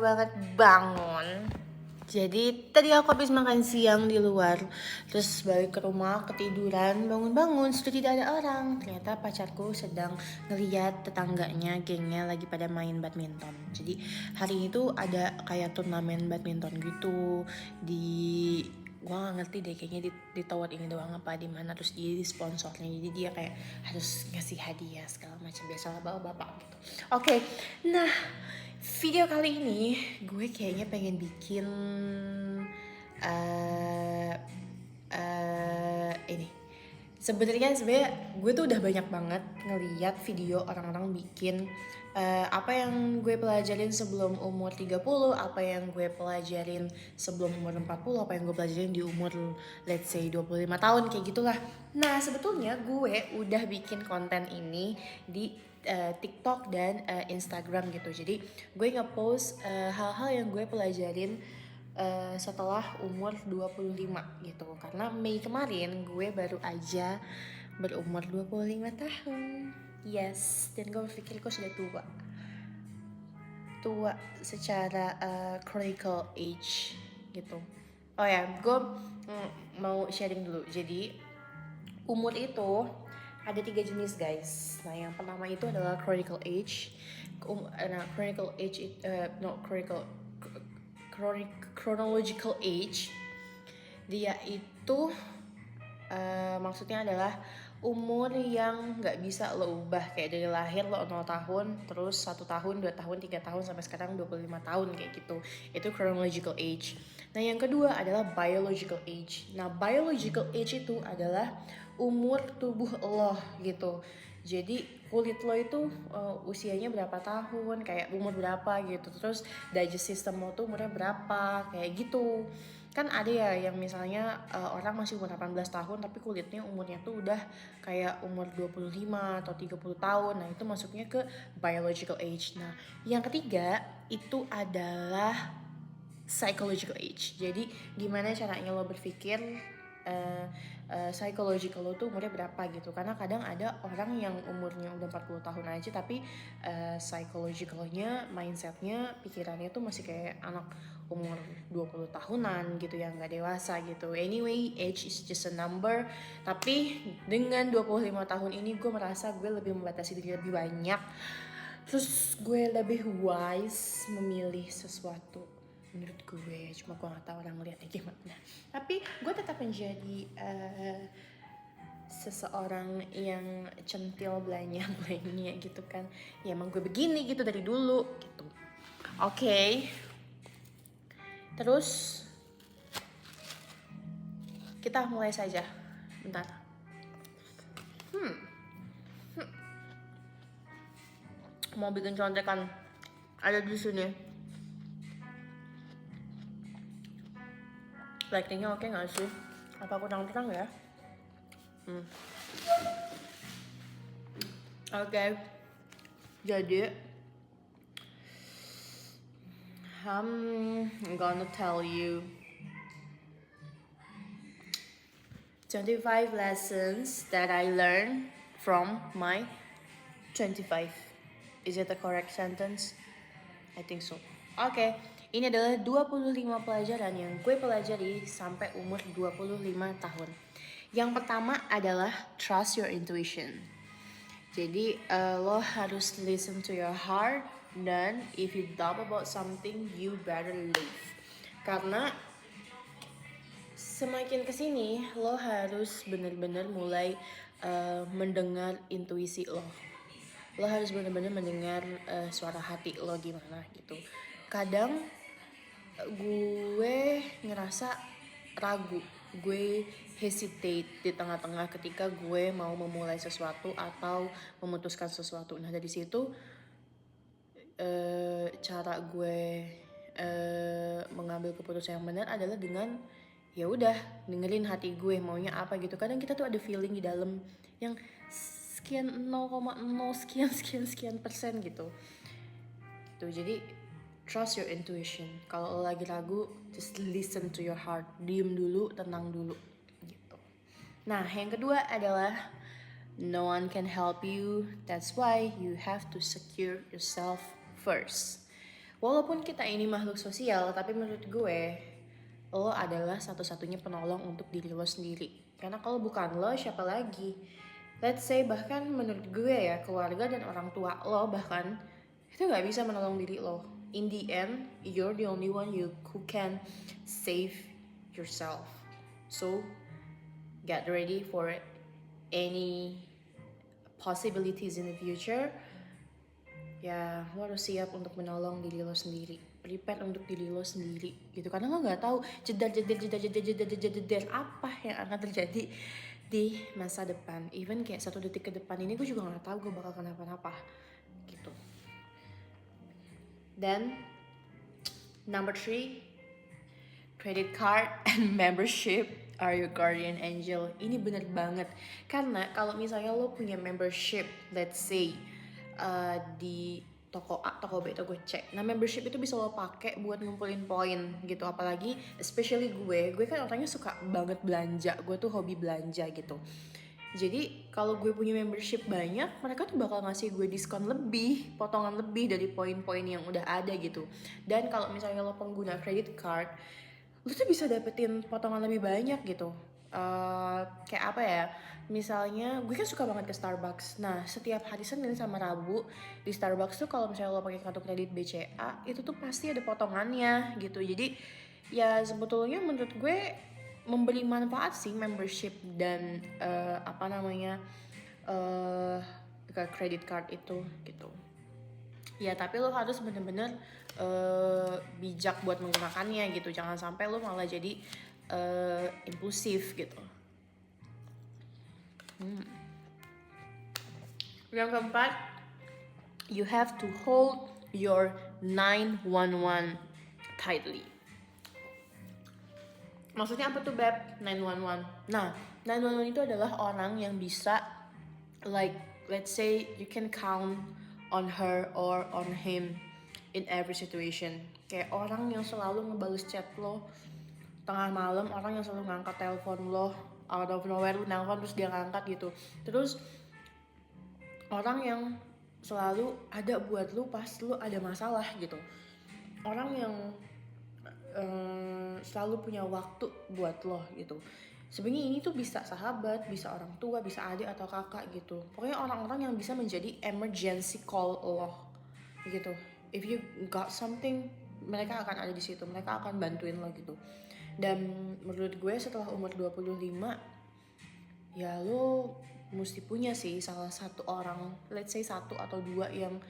baru banget bangun. Jadi tadi aku habis makan siang di luar, terus balik ke rumah ketiduran, bangun-bangun sudah tidak ada orang. Ternyata pacarku sedang ngeliat tetangganya, gengnya lagi pada main badminton. Jadi hari itu ada kayak turnamen badminton gitu di, gua gak ngerti deh, kayaknya di tower ini doang apa di mana, terus dia di sponsornya, jadi dia kayak harus ngasih hadiah segala macam, biasalah bapak-bapak gitu. Oke, nah video kali ini gue kayaknya pengen bikin ini. Sebenarnya gue tuh udah banyak banget ngeliat video orang-orang bikin apa yang gue pelajarin sebelum umur 30, apa yang gue pelajarin sebelum umur 40, apa yang gue pelajarin di umur let's say 25 tahun kayak gitulah. Nah, sebetulnya gue udah bikin konten ini di TikTok dan Instagram gitu. Jadi gue nge-post hal-hal yang gue pelajarin setelah umur 25 gitu. Karena Mei kemarin gue baru aja berumur 25 tahun. Yes, dan gue berpikir gue sudah tua secara critical age gitu. Oh ya, gue mau sharing dulu. Jadi umur itu ada 3 jenis guys. Nah, yang pertama itu adalah critical age. Critical age chronological age. Dia itu maksudnya adalah umur yang nggak bisa lo ubah, kayak dari lahir lo 0 tahun, terus 1 tahun, 2 tahun, 3 tahun, sampai sekarang 25 tahun kayak gitu. Itu chronological age. Nah, yang kedua adalah biological age. Nah, biological age itu adalah umur tubuh lo gitu. Jadi kulit lo itu usianya berapa tahun, kayak umur berapa gitu. Terus digest system lo tuh umurnya berapa, kayak gitu. Kan ada ya yang misalnya orang masih umur 18 tahun tapi kulitnya umurnya tuh udah kayak umur 25 atau 30 tahun. Nah, itu masuknya ke biological age. Nah, yang ketiga itu adalah psychological age. Jadi gimana caranya lo berpikir psychological lo tuh umurnya berapa gitu. Karena kadang ada orang yang umurnya udah 40 tahun aja tapi psychologicalnya, mindsetnya, pikirannya tuh masih kayak anak umur 20 tahunan gitu, yang gak dewasa gitu. Anyway, age is just a number. Tapi dengan 25 tahun ini gue merasa gue lebih membatasi diri lebih banyak. Terus gue lebih wise memilih sesuatu menurut gue, cuma gue gak tahu orang melihatnya gimana. Tapi gue tetap menjadi seseorang yang centil belanya gitu kan. Ya emang gue begini gitu dari dulu gitu. Oke. Terus kita mulai saja. Bentar. Mau bikin contekan ada di sini. Lightingnya oke nggak sih? Apa aku terang-terang ya? Oke. Jadi I'm gonna tell you 25 lessons that I learned from my 25. Is it a correct sentence? I think so. Oke, ini adalah 25 pelajaran yang gue pelajari sampai umur 25 tahun. Yang pertama adalah trust your intuition. Jadi lo harus listen to your heart, dan if you doubt about something, you better leave. Karena semakin kesini lo harus benar-benar mulai mendengar intuisi lo. Lo harus benar-benar mendengar suara hati lo gimana gitu. Kadang gue ngerasa ragu, gue hesitate di tengah-tengah ketika gue mau memulai sesuatu atau memutuskan sesuatu. Nah, dari situ cara gue mengambil keputusan yang benar adalah dengan ya udah dengerin hati gue maunya apa gitu. Kadang kita tuh ada feeling di dalam yang sekian 0,0 sekian persen gitu. Tuh, jadi trust your intuition. Kalau lo lagi ragu, just listen to your heart. Diem dulu, tenang dulu gitu. Nah, yang kedua adalah no one can help you. That's why you have to secure yourself first. Walaupun kita ini makhluk sosial, tapi menurut gue, lo adalah satu-satunya penolong untuk diri lo sendiri. Karena kalau bukan lo, siapa lagi? Let's say bahkan menurut gue ya, keluarga dan orang tua lo bahkan itu nggak bisa menolong diri lo. In the end, you're the only one who can save yourself. So, get ready for any possibilities in the future. Ya, lo harus siap untuk menolong diri lo sendiri, prepare untuk diri lo sendiri gitu, karena lo nggak tahu jedar apa yang akan terjadi di masa depan. Even kayak 1 detik ke depan ini gue juga nggak tahu gue bakal kenapa-napa gitu. Dan number 3, credit card and membership are your guardian angel. Ini bener banget, karena kalau misalnya lo punya membership, let's say di toko A, toko B, toko C. Nah, membership itu bisa lo pakai buat ngumpulin poin gitu. Apalagi especially gue kan orangnya suka banget belanja. Gue tuh hobi belanja gitu. Jadi kalau gue punya membership banyak, mereka tuh bakal ngasih gue diskon lebih, potongan lebih dari poin-poin yang udah ada gitu. Dan kalau misalnya lo pengguna credit card, lo tuh bisa dapetin potongan lebih banyak gitu. Kayak apa ya, misalnya gue kan suka banget ke Starbucks. Nah, setiap hari Senin sama Rabu di Starbucks tuh kalau misalnya lo pakai kartu kredit BCA, itu tuh pasti ada potongannya gitu. Jadi ya sebetulnya menurut gue memberi manfaat sih membership dan credit card itu gitu. Ya tapi lo harus bener-bener bijak buat menggunakannya gitu. Jangan sampai lo malah jadi impulsif gitu. Yang keempat, you have to hold your 911 tightly. Maksudnya apa tuh, Beb? 911. Nah, 911 itu adalah orang yang bisa, like, let's say you can count on her or on him in every situation. Kayak orang yang selalu ngebales chat lo tengah malam, orang yang selalu ngangkat telepon lo out of nowhere, lu nelfon terus dia ngangkat gitu. Terus orang yang selalu ada buat lu pas lu ada masalah gitu. Orang yang selalu punya waktu buat lo gitu. Sebenarnya ini tuh bisa sahabat, bisa orang tua, bisa adik atau kakak gitu. Pokoknya orang-orang yang bisa menjadi emergency call lo gitu. If you got something, mereka akan ada di situ, mereka akan bantuin lo gitu. Dan menurut gue setelah umur 25, ya lo mesti punya sih salah satu orang, let's say 1 atau 2 yang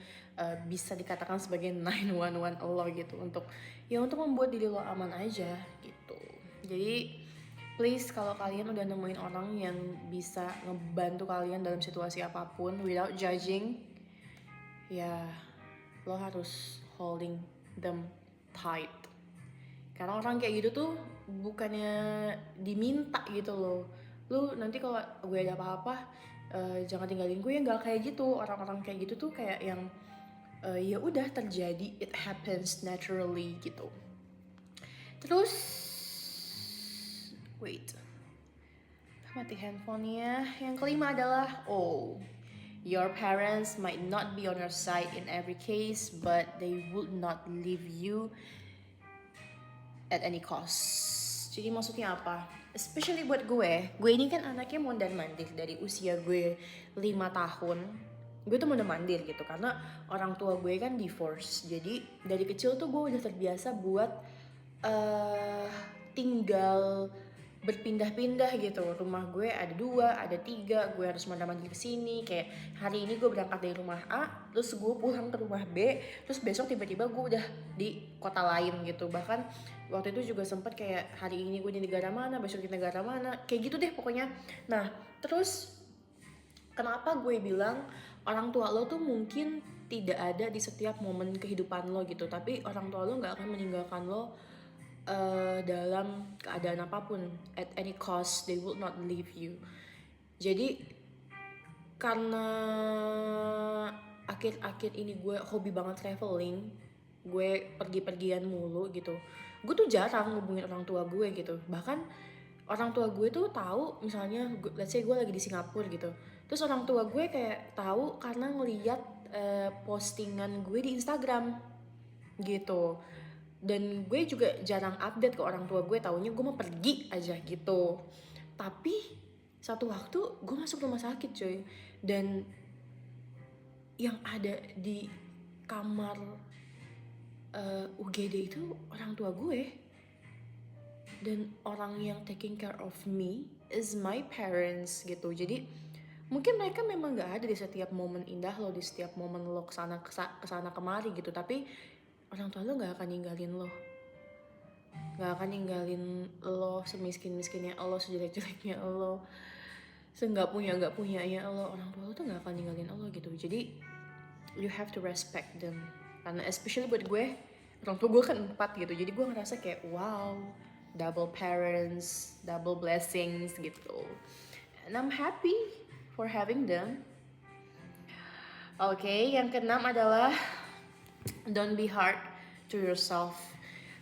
bisa dikatakan sebagai 911 lo gitu, untuk membuat diri lo aman aja gitu. Jadi please, kalau kalian udah nemuin orang yang bisa ngebantu kalian dalam situasi apapun without judging, ya lo harus holding them tight. Karena orang kayak gitu tuh bukannya diminta gitu loh. Lu nanti kalau gue ada apa-apa, jangan tinggalin gue, ya nggak kayak gitu. Orang-orang kayak gitu tuh kayak yang ya udah terjadi, it happens naturally gitu. Terus wait, mati handphonenya. Yang kelima adalah your parents might not be on your side in every case, but they would not leave you at any cost. Jadi maksudnya apa? Especially buat gue ini kan anaknya mondar-mandir dari usia gue 5 tahun. Gue tuh mondar-mandir gitu karena orang tua gue kan divorce. Jadi dari kecil tuh gue udah terbiasa buat tinggal berpindah-pindah gitu. Rumah gue ada 2, ada 3, gue harus mondar-mandir ke sini. Kayak hari ini gue berangkat dari rumah A, terus gue pulang ke rumah B, terus besok tiba-tiba gue udah di kota lain gitu. Bahkan waktu itu juga sempet kayak hari ini gue di negara mana, besok di negara mana, kayak gitu deh pokoknya. Nah, terus kenapa gue bilang orang tua lo tuh mungkin tidak ada di setiap momen kehidupan lo gitu, tapi orang tua lo gak akan meninggalkan lo dalam keadaan apapun. At any cost, they will not leave you. Jadi karena akhir-akhir ini gue hobi banget traveling, gue pergi-pergian mulu gitu, gue tuh jarang ngubungin orang tua gue gitu. Bahkan orang tua gue tuh tahu, misalnya let's say gue lagi di Singapura gitu, terus orang tua gue kayak tahu karena ngeliat postingan gue di Instagram gitu. Dan gue juga jarang update ke orang tua gue, taunya gue mau pergi aja gitu. Tapi satu waktu gue masuk rumah sakit coy, dan yang ada di kamar UGD itu orang tua gue, dan orang yang taking care of me is my parents gitu. Jadi mungkin mereka memang gak ada di setiap momen indah lo, di setiap momen lo kesana kemari gitu, tapi orang tua lo gak akan ninggalin lo, gak akan ninggalin lo semiskin-miskinnya lo, sejelek-jeleknya lo, nggak punyanya lo. Orang tua lo tuh gak akan ninggalin lo gitu. Jadi you have to respect them. Karena especially buat gue, orang tua gue kan 4 gitu, jadi gue ngerasa kayak wow, double parents, double blessings gitu. And I'm happy for having them. Oke, yang keenam adalah don't be hard to yourself.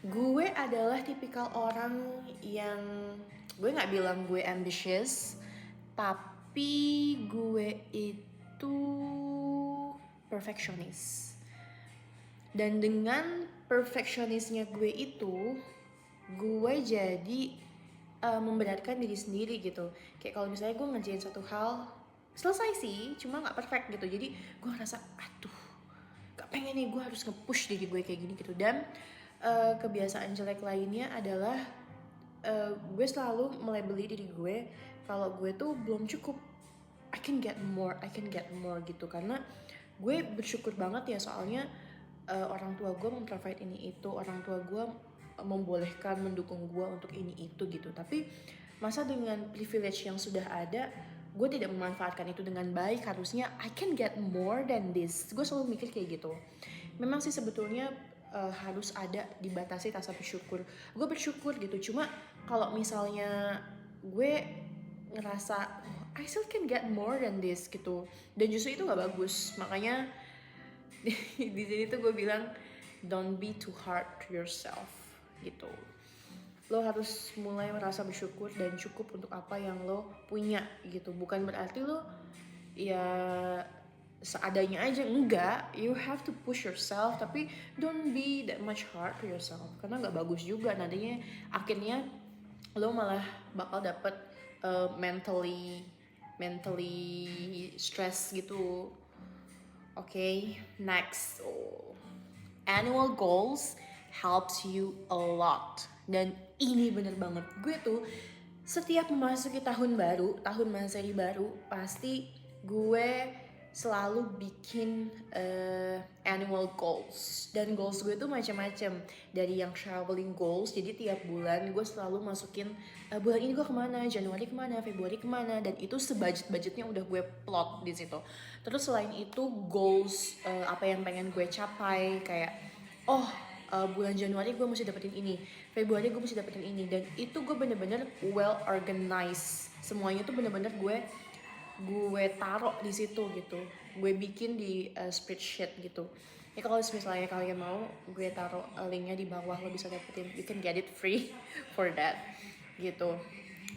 Gue adalah tipikal orang yang, gue gak bilang gue ambitious, tapi gue itu perfectionist. Dan dengan perfectionistnya gue itu, gue jadi memberatkan diri sendiri gitu. Kayak kalau misalnya gue ngerjain satu hal, selesai sih, cuma gak perfect gitu. Jadi gue ngerasa, aduh, gak pengen nih, gue harus nge-push diri gue kayak gini gitu. Dan kebiasaan jelek lainnya adalah gue selalu melabeli diri gue kalau gue tuh belum cukup. I can get more gitu. Karena gue bersyukur banget ya, soalnya orang tua gue memprovide ini itu, orang tua gue membolehkan, mendukung gue untuk ini itu gitu. Tapi masa dengan privilege yang sudah ada, gue tidak memanfaatkan itu dengan baik. Harusnya I can get more than this. Gue selalu mikir kayak gitu. Memang sih sebetulnya harus ada dibatasi rasa bersyukur. Gue bersyukur gitu, cuma kalau misalnya gue ngerasa I still can get more than this gitu, dan justru itu gak bagus. Makanya di sini tuh gue bilang don't be too hard to yourself gitu. Lo harus mulai merasa bersyukur dan cukup untuk apa yang lo punya gitu. Bukan berarti lo ya seadanya aja, enggak. You have to push yourself, tapi don't be that much hard to yourself, karena gak bagus juga. Nantinya akhirnya lo malah bakal dapet mentally stress gitu. Okay, next. Annual goals helps you a lot. Dan ini bener banget. Gue tuh setiap memasuki tahun baru, tahun Masehi baru, pasti gue selalu bikin annual goals. Dan goals gue tuh macam-macam. Dari yang traveling goals, jadi tiap bulan gue selalu masukin bulan ini gue kemana, Januari kemana, Februari kemana, dan itu sebudget-budgetnya udah gue plot di situ. Terus selain itu goals apa yang pengen gue capai, kayak bulan Januari gue mesti dapetin ini, Februari gue mesti dapetin ini, dan itu gue bener-bener well organized. Semuanya tuh bener-bener gue taruh di situ gitu. Gue bikin di spreadsheet gitu. Ya kalau misalnya kalian mau, gue taruh linknya di bawah, lo bisa dapetin, you can get it free for that gitu.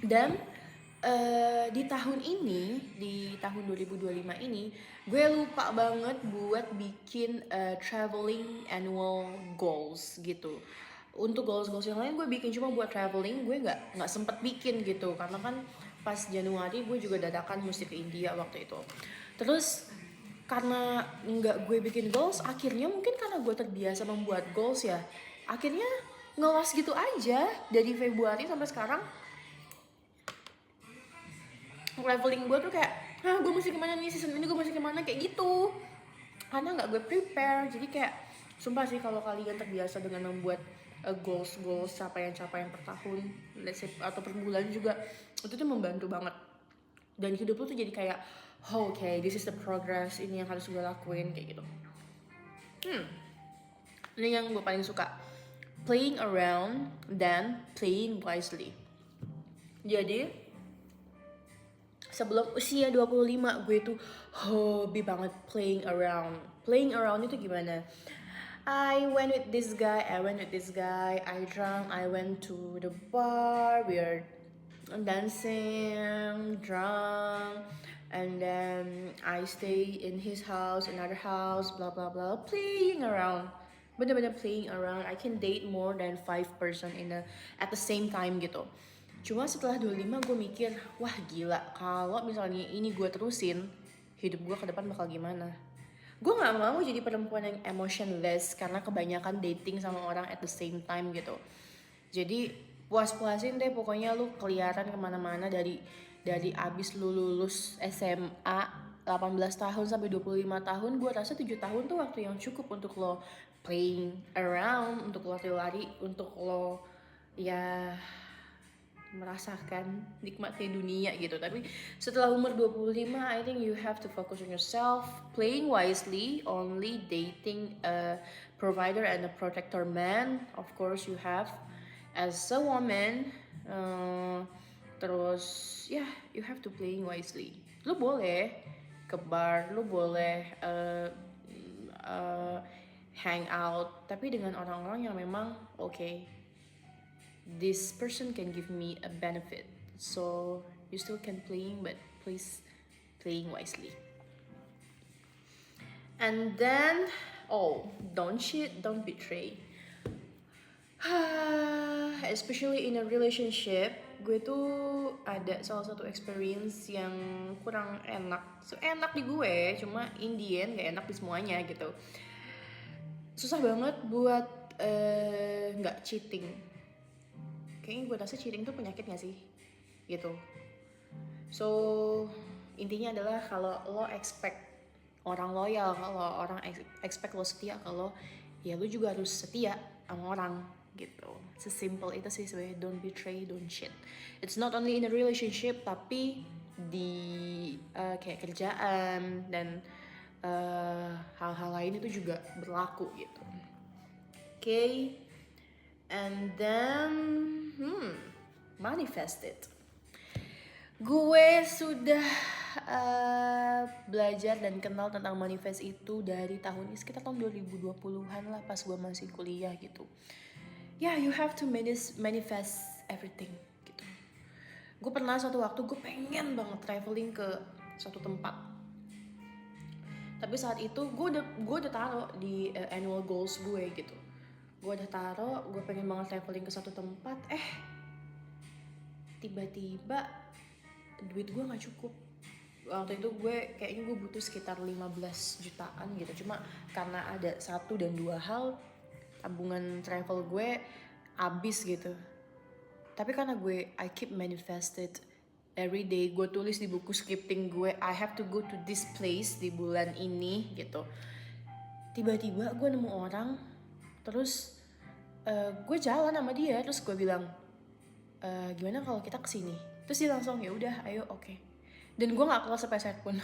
Dan di tahun ini, di tahun 2025 ini, gue lupa banget buat bikin traveling annual goals gitu. Untuk goals yang lain gue bikin, cuma buat traveling gue nggak sempet bikin gitu, karena kan pas Januari gue juga dadakan mesti ke India waktu itu. Terus karena nggak gue bikin goals, akhirnya mungkin karena gue terbiasa membuat goals ya, akhirnya ngelos gitu aja dari Februari sampai sekarang. Traveling gue tuh kayak, gue mesti kemana nih, season ini gue mesti kemana, kayak gitu. Karena nggak gue prepare. Jadi kayak sumpah sih, kalau kalian terbiasa dengan membuat goals capaian per tahun, let's say, atau per bulan juga, itu tuh membantu banget. Dan hidup lu tuh jadi kayak, okay, this is the progress, ini yang harus gue lakuin, kayak gitu. Ini yang gue paling suka, playing around dan playing wisely. Jadi sebelum usia 25 gue tuh hobi banget playing around. Playing around itu gimana? I went with this guy, I drank, I went to the bar, we are dancing, drunk, and then I stay in his house, another house, blah blah blah, playing around. bener-bener playing around. I can date more than 5 person at the same time gitu. Cuma setelah 25 gue mikir, wah gila, kalau misalnya ini gue terusin, hidup gue ke depan bakal gimana. Gue gak mau jadi perempuan yang emotionless karena kebanyakan dating sama orang at the same time gitu. Jadi puas-puasin deh pokoknya lu keliaran kemana-mana dari abis lu lulus SMA 18 tahun sampai 25 tahun. Gue rasa 7 tahun tuh waktu yang cukup untuk lo playing around, untuk lo lari, untuk lo ya merasakan nikmatnya dunia gitu. Tapi setelah umur 25, I think you have to focus on yourself, playing wisely, only dating a provider and a protector man. Of course you have as a woman. Terus ya, you have to playing wisely. Lu boleh ke bar, lu boleh hang out, tapi dengan orang-orang yang memang okay, this person can give me a benefit, so you still can playing, but please playing wisely. And then don't cheat, don't betray. Especially in a relationship, gue tuh ada salah satu experience yang kurang enak. So enak di gue, cuma in the end gak enak di semuanya gitu. Susah banget buat nggak cheating. Kayaknya gue rasa cheating tuh penyakit gak sih? Gitu. So intinya adalah kalau lo expect orang loyal, kalau orang expect lo setia, kalau ya lo juga harus setia sama orang gitu. Sesimpel itu sih sebenarnya. Don't betray, don't cheat. It's not only in a relationship, tapi di kayak kerjaan dan hal-hal lain itu juga berlaku gitu. Okay. And then manifest it. Gue sudah belajar dan kenal tentang manifest itu dari sekitar tahun 2020-an lah, pas gue masih kuliah gitu. Yeah, you have to manifest everything gitu. Gue pernah suatu waktu gue pengen banget traveling ke suatu tempat. Tapi saat itu gue udah taruh di annual goals gue gitu. Gue udah taruh, gue pengen banget traveling ke suatu tempat. Tiba-tiba duit gue gak cukup. Waktu itu kayaknya gue butuh sekitar 15 jutaan gitu. Cuma karena ada 1 dan 2 hal, tabungan travel gue habis gitu. Tapi karena I keep manifested every day, gue tulis di buku scripting gue, I have to go to this place di bulan ini gitu. Tiba-tiba gue nemu orang, terus gue jalan sama dia, terus gue bilang, gimana kalau kita kesini? Terus dia langsung ya udah, ayo, oke. Dan gue nggak keluar sepeser pun.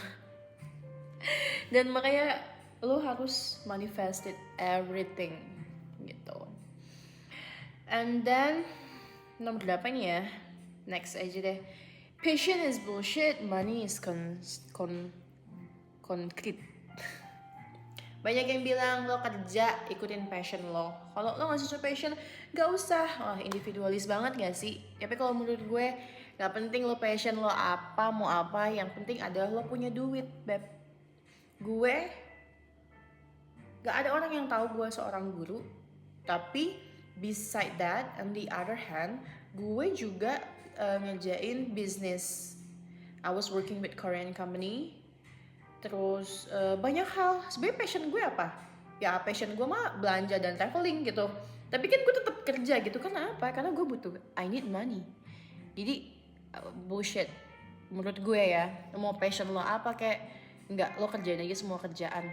Dan makanya lo harus manifested everything gitu. And then nomor 8 ya, next aja deh. Passion is bullshit, money is concrete. Banyak yang bilang lo kerja ikutin passion lo. Kalau lo nggak sesuai passion, nggak usah. Wah, individualis banget gak sih? Tapi kalau menurut gue, nggak penting lo passion lo apa, mau apa. Yang penting adalah lo punya duit, beb. Gue nggak ada orang yang tahu gue seorang guru. Tapi beside that, on the other hand, gue juga ngerjain bisnis. I was working with Korean company. Terus banyak hal. Sebenarnya passion gue apa? Ya passion gue mah belanja dan traveling gitu. Tapi kan gue tetap kerja gitu. Karena apa? Karena gue butuh, I need money. Jadi bullshit menurut gue ya. Mau passion lo apa kayak enggak, lo kerjain aja semua kerjaan.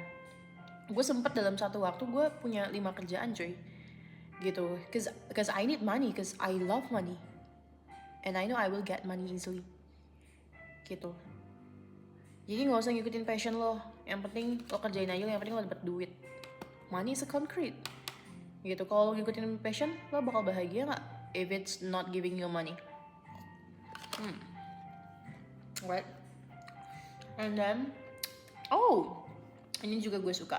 Gue sempet dalam satu waktu gue punya 5 kerjaan coy gitu. Cause I need money, cause I love money. And I know I will get money easily gitu. Jadi gak usah ngikutin passion lo. Yang penting lo kerjain aja, yang penting lo dapet duit. Money is a concrete gitu. Kalau lo ngikutin passion, lo bakal bahagia gak if it's not giving you money? Right. And then ini juga gue suka.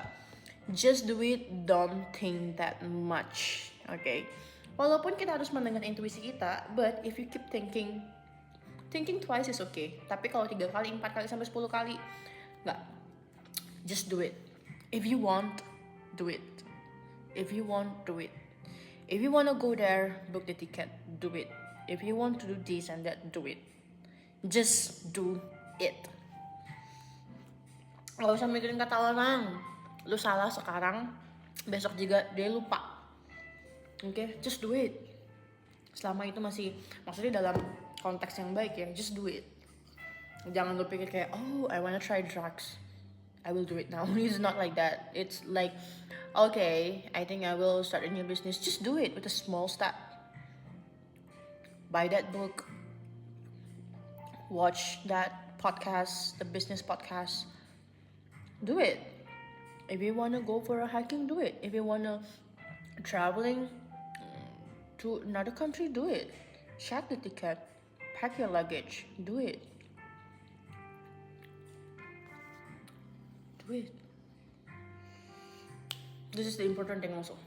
Just do it, don't think that much. Okay. Walaupun kita harus mendengar intuisi kita, but if you keep thinking twice is okay. Tapi kalau 3 kali, 4 kali, sampai 10 kali, nggak. Just do it. If you want, do it. If you want, do it. If you want to go there, book the ticket, do it. If you want to do this and that, do it. Just do it. Gak usah mikirin kata orang. Lu salah sekarang, besok juga dia lupa. Oke, just do it. Selama itu masih, maksudnya dalam konteks yang baik ya, just do it. Jangan lu pikir kayak, oh I wanna try drugs, I will do it now. It's not like that. It's like, okay, I think I will start a new business. Just do it with a small step. Buy that book, watch that podcast, the business podcast. Do it. If you want to go for a hiking, do it. If you want to traveling to another country, do it. Check the ticket, pack your luggage, do it. Do it. This is the important thing also.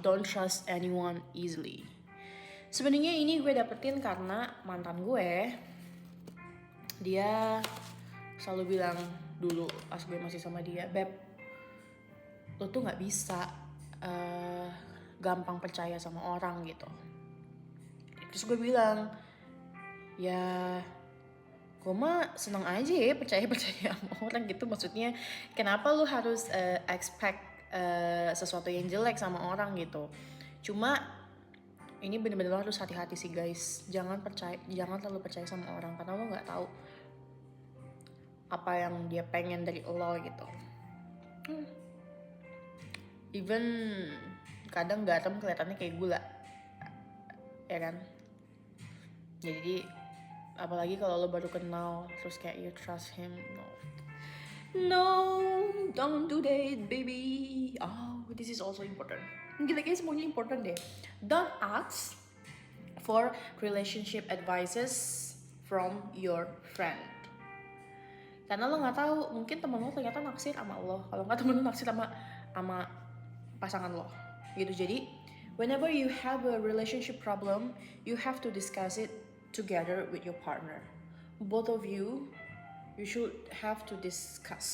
Don't trust anyone easily. Sebenarnya ini gue dapetin karena mantan gue, dia selalu bilang dulu pas gue masih sama dia, Beb, lo tuh nggak bisa gampang percaya sama orang gitu. Terus gue bilang, ya gue mah seneng aja ya percaya sama orang gitu. Maksudnya kenapa lu harus expect sesuatu yang jelek sama orang gitu. Cuma ini bener-bener harus hati-hati sih guys. Jangan terlalu percaya sama orang karena lo nggak tahu apa yang dia pengen dari lo gitu. Even kadang garam kelihatannya kayak gula, ya kan? Jadi apalagi kalau lo baru kenal terus kayak you trust him, no, don't do that baby. Oh, this is also important. Gila kayak semuanya important deh. Don't ask for relationship advices from your friend. Karena lo nggak tahu, mungkin temen lo ternyata naksir sama lo. Kalau nggak, temen lo naksir sama pasangan lo. Gitu. Jadi, whenever you have a relationship problem, you have to discuss it together with your partner. Both of you should have to discuss.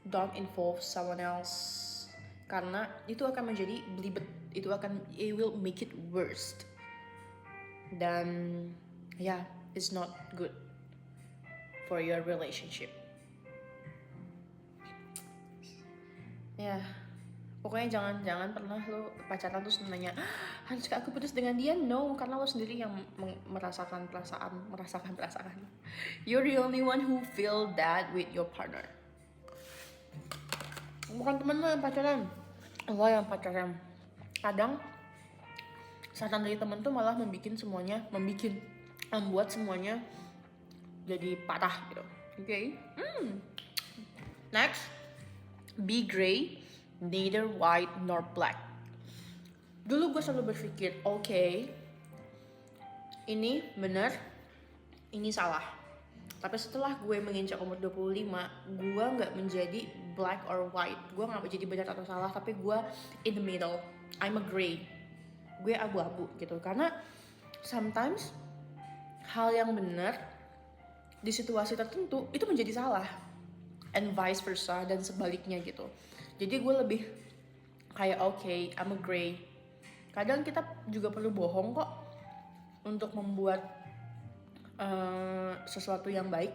Don't involve someone else. Karena itu akan menjadi belibet. It will make it worse. Dan yeah, it's not good for your relationship. Ya, pokoknya jangan pernah lo pacaran terus nanya, haruskah aku putus dengan dia? No, karena lo sendiri yang merasakan perasaan. You're the only one who feel that with your partner. Bukan temen lo yang pacaran, lo yang pacaran. Kadang saran dari temen tuh malah membuat semuanya jadi parah gitu. Okay? Next, be gray, neither white nor black. Dulu gue selalu berpikir, okay, ini benar, ini salah. Tapi setelah gue menginjak umur 25, gue gak menjadi black or white. Gue gak menjadi benar atau salah, tapi gue in the middle. I'm a gray. Gue abu-abu gitu. Karena sometimes hal yang benar di situasi tertentu itu menjadi salah. And vice versa, dan sebaliknya gitu. Jadi gue lebih kayak okay, I'm a gray. Kadang kita juga perlu bohong kok untuk membuat sesuatu yang baik,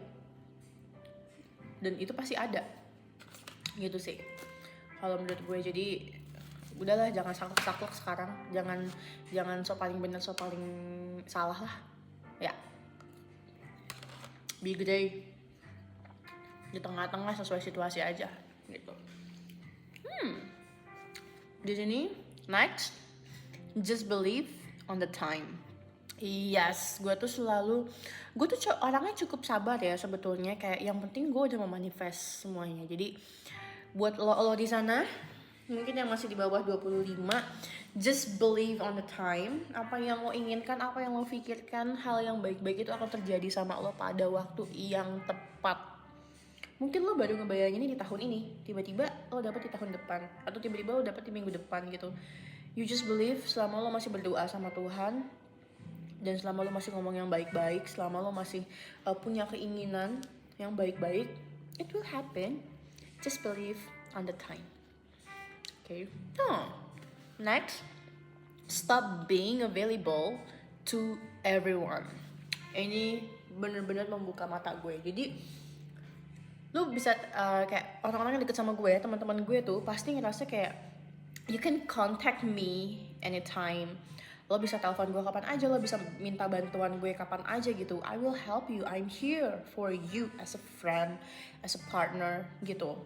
dan itu pasti ada gitu sih kalau menurut gue. Jadi udahlah, jangan saklek sekarang, jangan so paling benar so paling salah lah ya. Be gray, di tengah-tengah sesuai situasi aja gitu. Di sini next, just believe on the time. Yes, gue tuh orangnya cukup sabar ya sebetulnya. Kayak yang penting gue udah memanifest semuanya. Jadi buat lo di sana mungkin yang masih di bawah 25, just believe on the time. Apa yang lo inginkan, apa yang lo pikirkan, hal yang baik-baik itu akan terjadi sama lo pada waktu yang tepat. Mungkin lo baru ngebayangin ini di tahun ini, tiba-tiba lo dapet di tahun depan, atau tiba-tiba lo dapet di minggu depan gitu. You just believe. Selama lo masih berdoa sama Tuhan, dan selama lo masih ngomong yang baik-baik, selama lo masih punya keinginan yang baik-baik, it will happen. Just believe on the time. Okay. Next, stop being available to everyone. Ini bener-bener membuka mata gue. Jadi lu bisa kayak orang-orang yang deket sama gue, teman-teman gue tuh pasti ngerasa kayak you can contact me anytime. Lo bisa telepon gue kapan aja, lo bisa minta bantuan gue kapan aja gitu. I will help you, I'm here for you as a friend, as a partner gitu.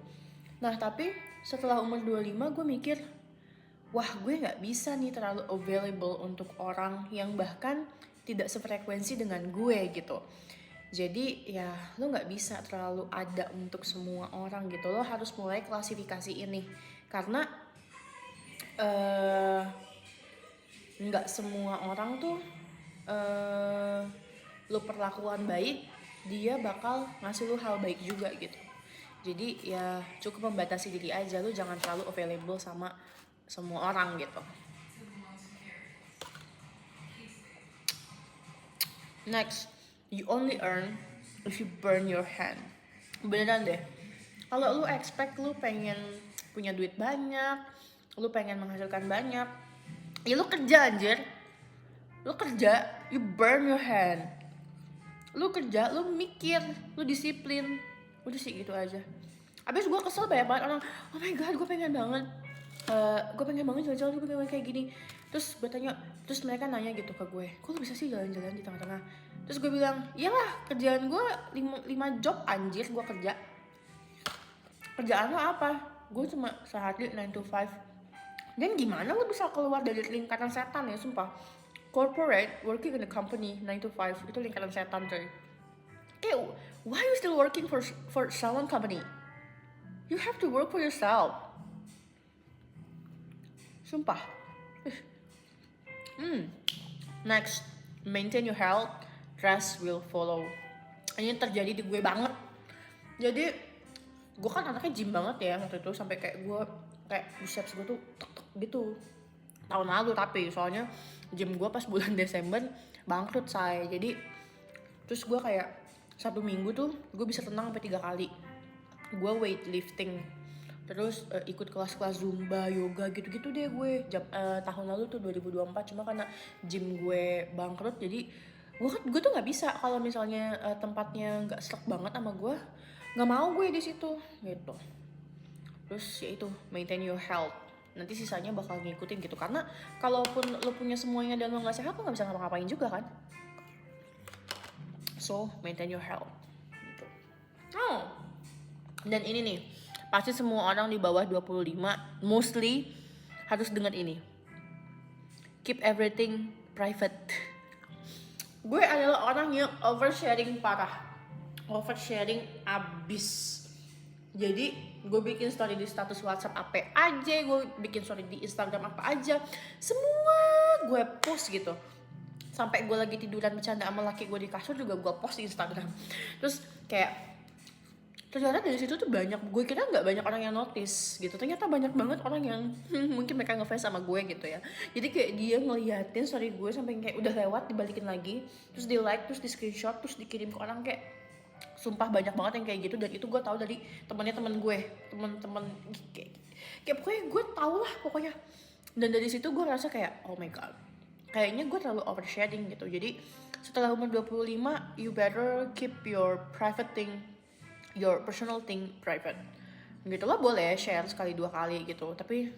Nah tapi setelah umur 25 gue mikir, wah gue gak bisa nih terlalu available untuk orang yang bahkan tidak sefrekuensi dengan gue gitu. Jadi ya lo gak bisa terlalu ada untuk semua orang gitu. Lo harus mulai klasifikasi ini. Karena gak semua orang tuh lo perlakuan baik, dia bakal ngasih lo hal baik juga gitu. Jadi ya cukup membatasi diri aja. Lo jangan terlalu available sama semua orang gitu. Next, you only earn if you burn your hand. Beneran deh. Kalau lu expect lu pengen punya duit banyak, lu pengen menghasilkan banyak, ya lu kerja anjir. Lu kerja, you burn your hand. Lu kerja, lu mikir, lu disiplin. Udah sih gitu aja. Abis gue kesel banyak banget orang, oh my god gue pengen banget jalan-jalan, gue pengen kayak gini. Terus gue tanya, terus mereka nanya gitu ke gue, kok lu bisa sih jalan-jalan di tengah-tengah? Terus gue bilang, iyalah kerjaan gue 5 job anjir gue kerja. Kerjaan lo apa? Gue cuma sehari 9 to 5. Dan gimana lo bisa keluar dari lingkaran setan ya, sumpah. Corporate, working in a company 9 to 5, itu lingkaran setan coy. Okay, why you still working for someone company? You have to work for yourself. Sumpah. Next, maintain your health, rest will follow. Ini terjadi di gue banget. Jadi gue kan anaknya gym banget ya waktu itu, sampai kayak gue kayak biceps gue tuh tek-tek gitu tahun lalu. Tapi soalnya gym gue pas bulan Desember bangkrut say. Jadi terus gue kayak 1 minggu tuh gue bisa tenang sampai 3 kali. Gue weightlifting, terus ikut kelas-kelas zumba, yoga gitu-gitu deh gue. Tahun lalu tuh 2024, cuma karena gym gue bangkrut jadi gue tuh nggak bisa kalau misalnya tempatnya nggak serak banget sama gue, nggak mau gue di situ gitu. Terus ya itu, maintain your health, nanti sisanya bakal ngikutin gitu. Karena kalaupun lo punya semuanya dan lo nggak sehat, lo nggak bisa ngapa-ngapain juga kan. So maintain your health gitu. Dan ini nih, pasti semua orang di bawah 25 mostly harus dengar ini. Keep everything private. Gue adalah orang yang oversharing parah. Oversharing abis. Jadi gue bikin story di status WhatsApp apa aja, gue bikin story di Instagram apa aja, semua gue post gitu. Sampai gue lagi tiduran bercanda sama laki gue di kasur juga gue post di Instagram. Terus kayak ternyata dari situ tuh banyak, gue kira nggak banyak orang yang notice gitu, ternyata banyak banget orang yang mungkin mereka ngefans sama gue gitu ya. Jadi kayak dia ngeliatin story gue sampai kayak udah lewat dibalikin lagi, terus di like, terus di screenshot, terus dikirim ke orang. Kayak sumpah banyak banget yang kayak gitu. Dan itu gue tahu dari temen gue, temen kayak pokoknya gue tahu lah pokoknya. Dan dari situ gue rasa kayak oh my god, kayaknya gue terlalu oversharing gitu. Jadi setelah umur 25, you better keep your private thing, your personal thing private gitu. Lo boleh share sekali 2 kali gitu, tapi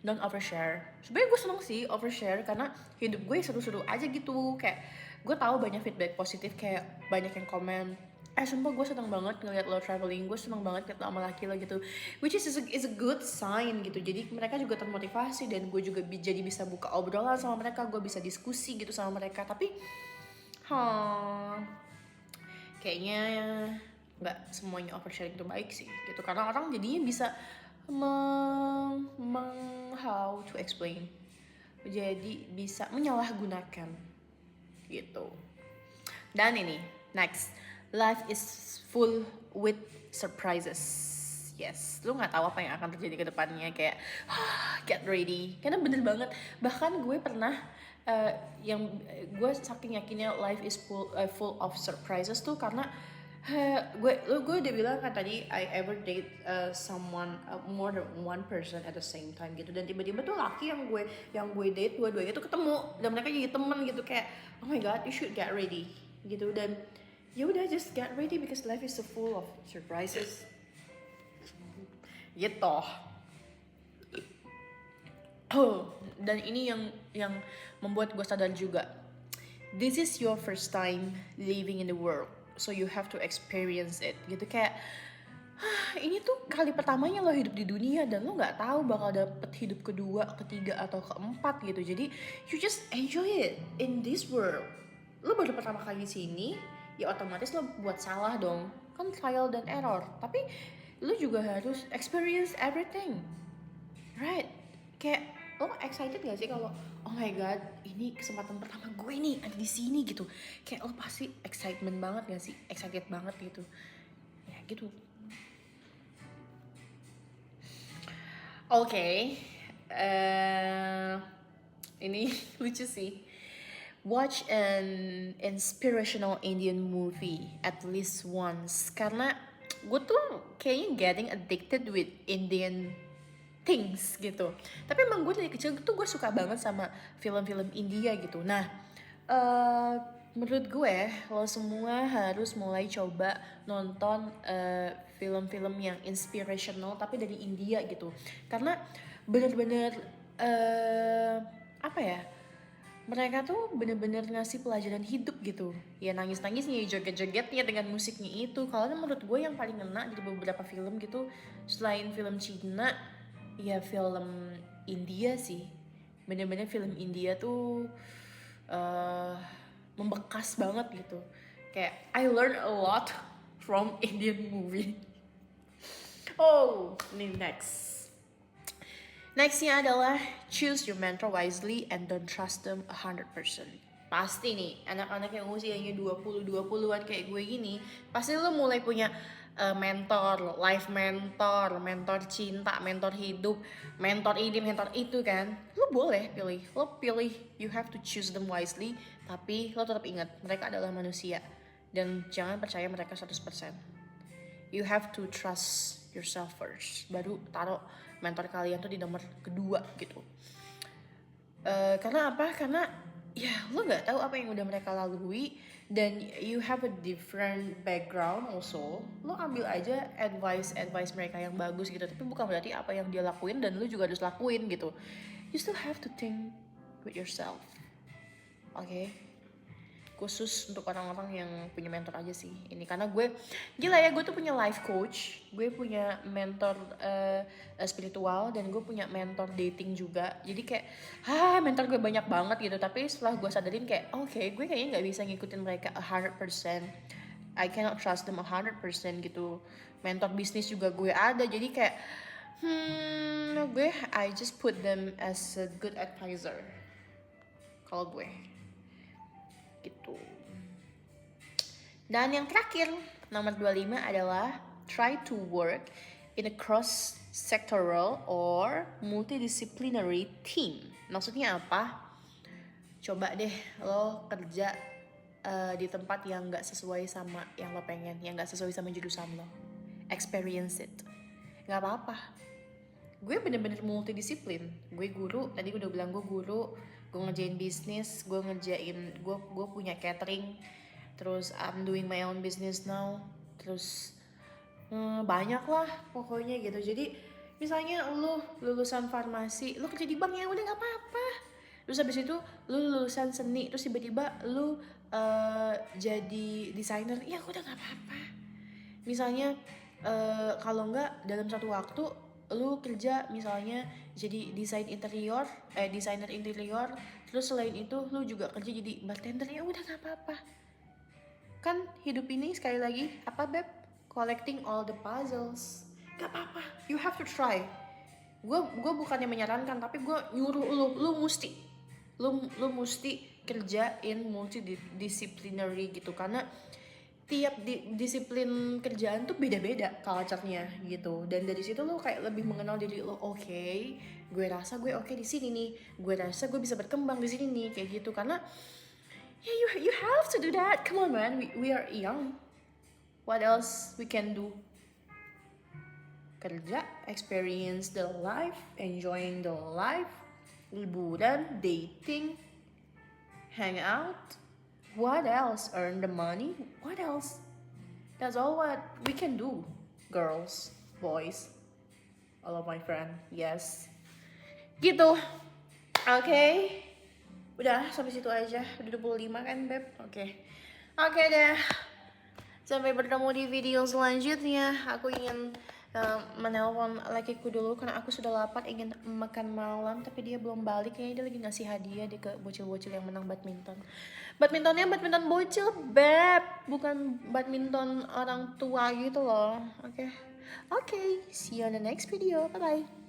don't overshare. Sebenarnya gue seneng sih overshare karena hidup gue seru-seru aja gitu. Kayak gue tahu banyak feedback positif, kayak banyak yang komen, sumpah gue seneng banget ngeliat lo traveling, gue seneng banget ngeliat lo sama laki lo gitu, which is a good sign gitu. Jadi mereka juga termotivasi dan gue juga jadi bisa buka obrolan sama mereka, gue bisa diskusi gitu sama mereka. Tapi kayaknya nggak semuanya oversharing itu baik sih gitu, karena orang jadinya bisa how to explain, jadi bisa menyalahgunakan gitu. Dan ini next, life is full with surprises. Yes, lu nggak tahu apa yang akan terjadi ke depannya. Kayak get ready, karena bener banget. Bahkan gue pernah yang gue saking yakinnya life is full of surprises tuh karena gue udah bilang kan tadi I ever date someone more than one person at the same time gitu, dan tiba-tiba tuh laki yang gue date dua-duanya tuh ketemu dan mereka jadi temen gitu, kayak oh my god you should get ready gitu. Dan ya udah, just get ready because life is so full of surprises gitu. Dan ini yang membuat gue sadar juga, this is your first time living in the world, so you have to experience it gitu. Kayak ini tuh kali pertamanya lo hidup di dunia dan lo nggak tahu bakal dapet hidup kedua, ketiga atau keempat gitu. Jadi you just enjoy it in this world. Lo baru pertama kali di sini, ya otomatis lo buat salah dong, kan trial dan error. Tapi lo juga harus experience everything, right? Kayak lo excited gak sih kalau oh my god ini kesempatan pertama gue nih ada di sini gitu. Kayak lo pasti excited banget gitu ya gitu. Oke, ini lucu sih. Watch an inspirational Indian movie at least once, karena gue tuh kayaknya getting addicted with Indian things gitu. Tapi emang gue dari kecil tuh gue suka banget sama film-film India gitu. Nah, menurut gue lo semua harus mulai coba nonton film-film yang inspirational tapi dari India gitu. Karena bener-bener apa ya, mereka tuh bener-bener ngasih pelajaran hidup gitu. Ya nangis-nangisnya, joget-jogetnya dengan musiknya itu. Kalau menurut gue yang paling ngena dari beberapa film gitu, selain film Cina, ya film India sih. Bener-bener film India tuh membekas banget gitu. Kayak I learn a lot from Indian movie. Oh, ini Nextnya adalah choose your mentor wisely and don't trust them 100%. Pasti nih, anak-anak yang usianya 20-20an kayak gue gini, pasti lo mulai punya mentor, life mentor, mentor cinta, mentor hidup, mentor ini, mentor itu kan. Lo boleh pilih, you have to choose them wisely, tapi lo tetap ingat, mereka adalah manusia. Dan jangan percaya mereka 100%. You have to trust yourself first, baru taruh mentor kalian tuh di nomor kedua gitu. Karena apa? Karena ya lo nggak tahu apa yang udah mereka lalui, dan you have a different background also. Lo ambil aja advice mereka yang bagus gitu, tapi bukan berarti apa yang dia lakuin dan lo juga harus lakuin gitu. You still have to think with yourself. Okay? Khusus untuk orang-orang yang punya mentor aja sih ini, karena gue gila ya, gue tuh punya life coach, gue punya mentor spiritual, dan gue punya mentor dating juga. Jadi kayak mentor gue banyak banget gitu. Tapi setelah gue sadarin kayak okay, gue kayaknya nggak bisa ngikutin mereka 100%. I cannot trust them 100% gitu. Mentor bisnis juga gue ada, jadi kayak I just put them as a good advisor kalau gue gitu. Dan yang terakhir, nomor 25 adalah try to work in a cross-sectoral or multidisciplinary team. Maksudnya apa? Coba deh lo kerja di tempat yang gak sesuai sama yang lo pengen, yang gak sesuai sama jurusan lo. Experience it. Gak apa-apa. Gue bener-bener multidisiplin. Gue guru, tadi gue udah bilang gue guru, gue ngerjain bisnis, gue punya catering, terus I'm doing my own business now, terus banyak lah pokoknya gitu. Jadi misalnya lu lulusan farmasi, lu kerja di bank, ya udah nggak apa-apa. Terus habis itu lu lulusan seni, terus tiba-tiba lu jadi desainer, ya udah nggak apa-apa. Misalnya kalau nggak dalam satu waktu lu kerja misalnya jadi desainer interior, terus selain itu lu juga kerja jadi bartender, ya udah nggak apa-apa. Kan hidup ini sekali lagi apa beb, collecting all the puzzles. Gak apa-apa, you have to try. Gue bukannya menyarankan, tapi gue nyuruh lu mesti kerjain multidisciplinary gitu, karena tiap disiplin kerjaan tuh beda-beda culture-nya gitu. Dan dari situ lo kayak lebih mengenal diri lo. Oke, gue rasa gue oke di sini nih, gue rasa gue bisa berkembang di sini nih, kayak gitu. Karena you have to do that. Come on man, we are young. What else we can do? Kerja, experience the life, enjoying the life, liburan, dating, hang out. What else? Earn the money. What else? That's all what we can do, girls, boys, all of my friend. Yes, gitu. Oke. Udah sampai situ aja. Udah 25 kan, Beb? Oke deh. Sampai bertemu di video selanjutnya. Aku ingin menelpon lakiku dulu karena aku sudah lapar, ingin makan malam, tapi dia belum balik. Kayaknya dia lagi ngasih hadiah deh ke bocil-bocil yang menang badminton. Badmintonnya badminton bocil, Beb, bukan badminton orang tua gitu loh. Oke, see you on the next video. Bye bye.